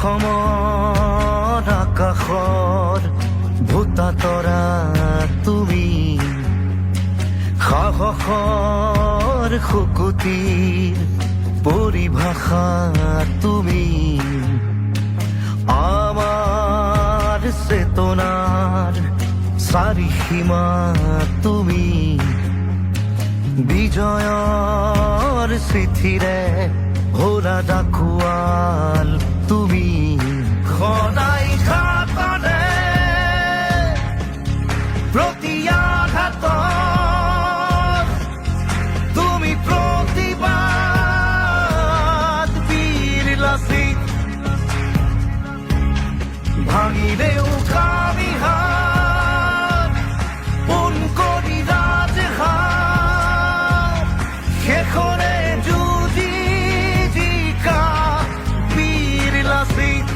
অসমৰ আকাশৰ ভূতা তৰা তুমি, সাহসৰ শুকুতিৰ পৰিভাষা তুমি, আমাৰ চেতনাৰ চাৰিসীমা তুমি, বিজয়ৰ চিঠিৰে ভৰা ডাকুৱাল তুমি, সদায় ঘাতনে প্ৰতি আঘাতত তুমি প্ৰতিবাদ বীৰ লাচিত, ভাঙিলেও কামি হাত পোন কৰি ৰাজহাত, শেষৰে যুঁজি জিকা বীৰ লাচিত।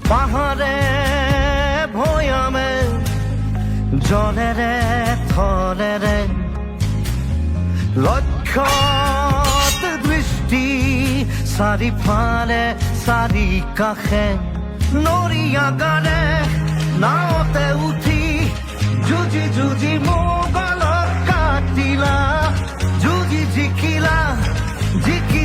পাহাৰে ভৈয়ামে জলেৰে থলেৰে লক্ষ্যত দৃষ্টি, চাৰিফালে চাৰি কাষে নৰিয়াগাৰে নাৱতে উঠি যুঁজি যুঁজি মোগলক কাটিলা, যুঁজি জিকিলা, জিকি